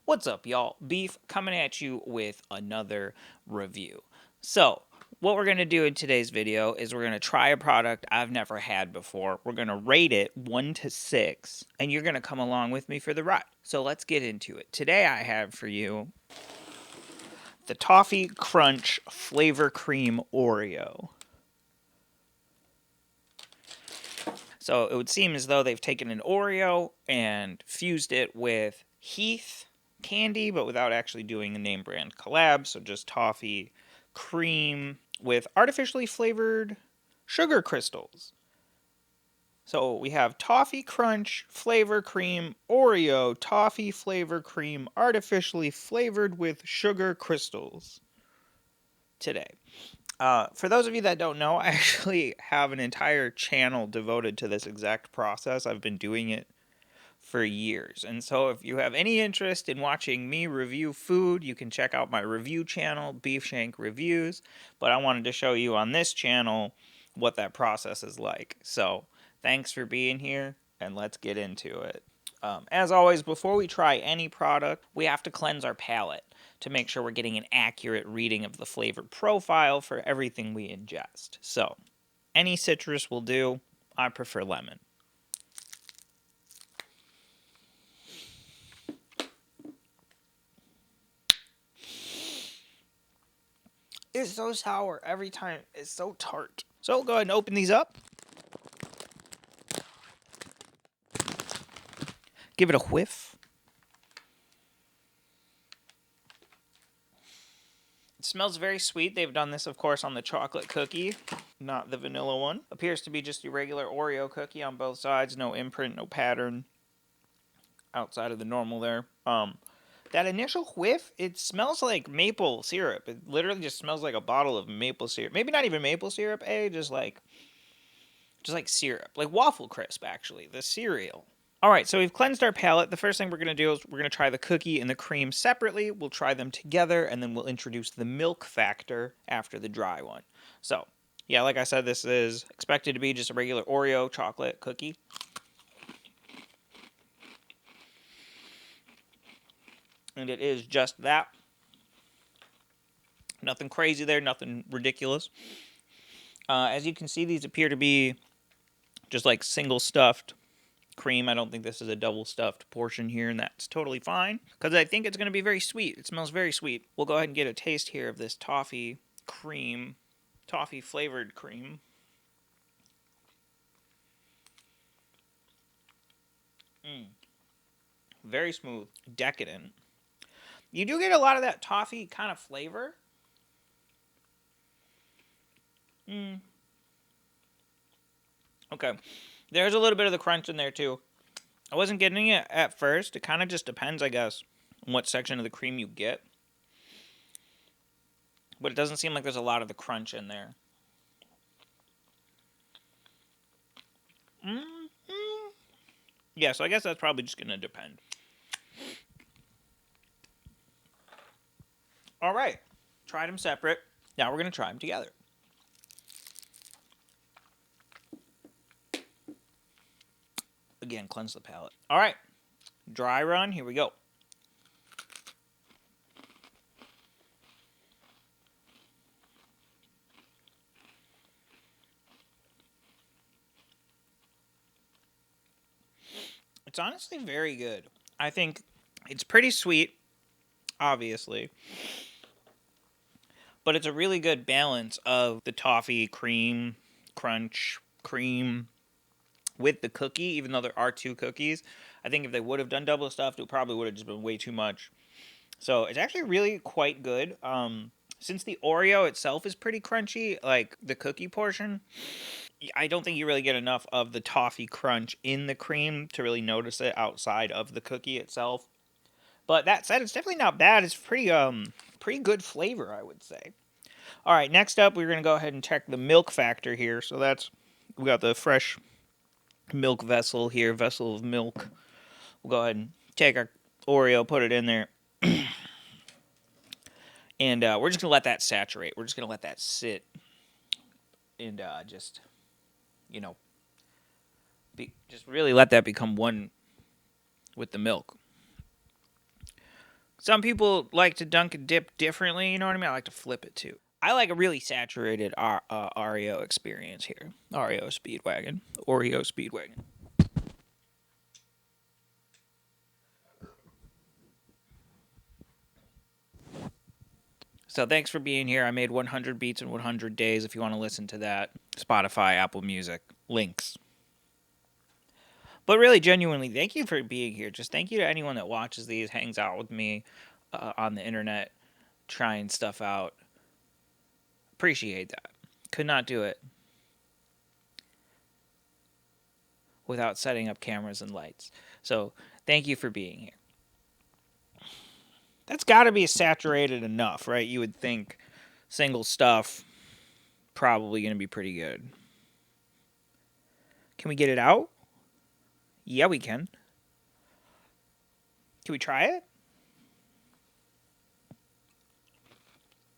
What's up, y'all? Beef coming at you with another review. So, what we're going to do in today's video is we're going to try a product I've never had before. We're going to rate it 1 to 6, and you're going to come along with me for the ride. So, let's get into it. Today, I have for you the Toffee Crunch Flavor Cream Oreo. So, it would seem as though they've taken an Oreo and fused it with Heath candy, but without actually doing a name brand collab. So just toffee cream with artificially flavored sugar crystals. So we have toffee crunch flavor cream Oreo toffee flavor cream artificially flavored with sugar crystals today. For those of you that don't know, I actually have an entire channel devoted to this exact process. I've been doing it for years. And so if you have any interest in watching me review food, you can check out my review channel, Beefshank Reviews. But I wanted to show you on this channel what that process is like. So thanks for being here, and let's get into it. As always, before we try any product, we have to cleanse our palate to make sure we're getting an accurate reading of the flavor profile for everything we ingest. So any citrus will do. I prefer lemon. It's so sour every time. It's so tart. So go ahead and open these up. Give it a whiff. It smells very sweet. They've done this, of course, on the chocolate cookie, not the vanilla one. Appears to be just your regular Oreo cookie on both sides. No imprint, no pattern outside of the normal there. That initial whiff, it smells like maple syrup. It literally just smells like a bottle of maple syrup. Maybe not even maple syrup, just like syrup. Like waffle crisp, actually. The cereal. All right, so we've cleansed our palate. The first thing we're going to do is we're going to try the cookie and the cream separately. We'll try them together, and then we'll introduce the milk factor after the dry one. So, yeah, like I said, this is expected to be just a regular Oreo chocolate cookie. And it is just that. Nothing crazy there, nothing ridiculous. As you can see, these appear to be just like single stuffed cream. I don't think this is a double stuffed portion here, and that's totally fine because I think it's going to be very sweet. It smells very sweet. We'll go ahead and get a taste here of this toffee cream, toffee flavored cream. Very smooth, decadent. You do get a lot of that toffee kind of flavor. Okay. There's a little bit of the crunch in there too. I wasn't getting it at first. It kind of just depends, I guess, on what section of the cream you get. But it doesn't seem like there's a lot of the crunch in there. Yeah, so I guess that's probably just going to depend. All right. Tried them separate. Now we're going to try them together. Again, cleanse the palate. All right. Dry run. Here we go. It's honestly very good. I think it's pretty sweet, obviously. But it's a really good balance of the toffee, cream, crunch, cream with the cookie, even though there are two cookies. I think if they would have done double stuffed, it probably would have just been way too much. So it's actually really quite good. Since the Oreo itself is pretty crunchy, like the cookie portion, I don't think you really get enough of the toffee crunch in the cream to really notice it outside of the cookie itself. But that said, it's definitely not bad. It's pretty good flavor, I would say. All right, next up, we're going to go ahead and check the milk factor here. So we got the fresh milk vessel here, vessel of milk. We'll go ahead and take our Oreo, put it in there. And we're just going to let that saturate. We're just going to let that sit and just really let that become one with the milk. Some people like to dunk and dip differently, you know what I mean? I like to flip it too. I like a really saturated Oreo experience here. Oreo Speedwagon. So thanks for being here. I made 100 Beats in 100 Days if you want to listen to that. Spotify, Apple Music, links. But really, genuinely, thank you for being here. Just thank you to anyone that watches these, hangs out with me on the internet, trying stuff out. Appreciate that. Could not do it without setting up cameras and lights. So thank you for being here. That's got to be saturated enough, right? You would think single stuff probably going to be pretty good. Can we get it out? Yeah, we can. Can we try it?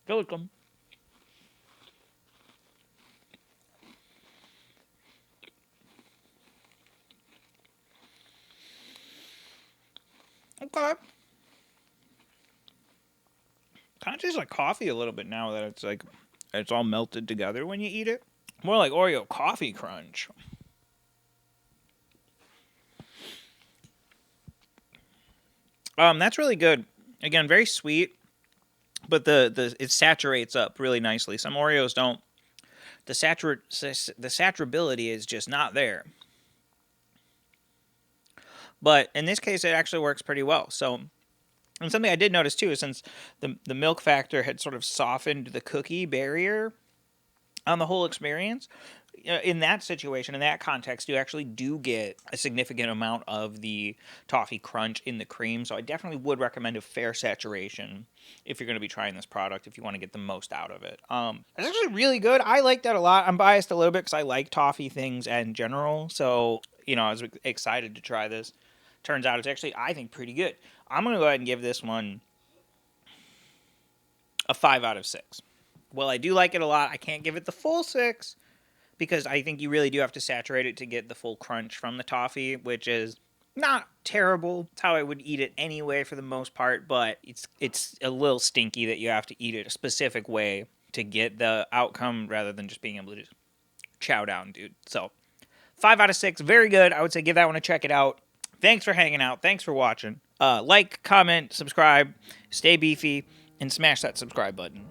Welcome. Okay. Kind of tastes like coffee a little bit now that it's like it's all melted together when you eat it. More like Oreo coffee crunch. That's really good. Again, very sweet, but the it saturates up really nicely. Some Oreos don't. The saturability is just not there. But in this case, it actually works pretty well. So, and something I did notice too is since the milk factor had sort of softened the cookie barrier on the whole experience, in that situation, in that context, you actually do get a significant amount of the toffee crunch in the cream. So I definitely would recommend a fair saturation if you're going to be trying this product, if you want to get the most out of it. It's actually really good. I like that a lot. I'm biased a little bit because I like toffee things in general. So, I was excited to try this. Turns out it's actually, I think, pretty good. I'm going to go ahead and give this one a 5 out of 6. Well, I do like it a lot. I can't give it the full 6 because I think you really do have to saturate it to get the full crunch from the toffee, which is not terrible. It's how I would eat it anyway for the most part, but it's a little stinky that you have to eat it a specific way to get the outcome rather than just being able to just chow down, dude. So 5 out of 6, very good. I would say give that one a check it out. Thanks for hanging out. Thanks for watching. Like, comment, subscribe, stay beefy, and smash that subscribe button.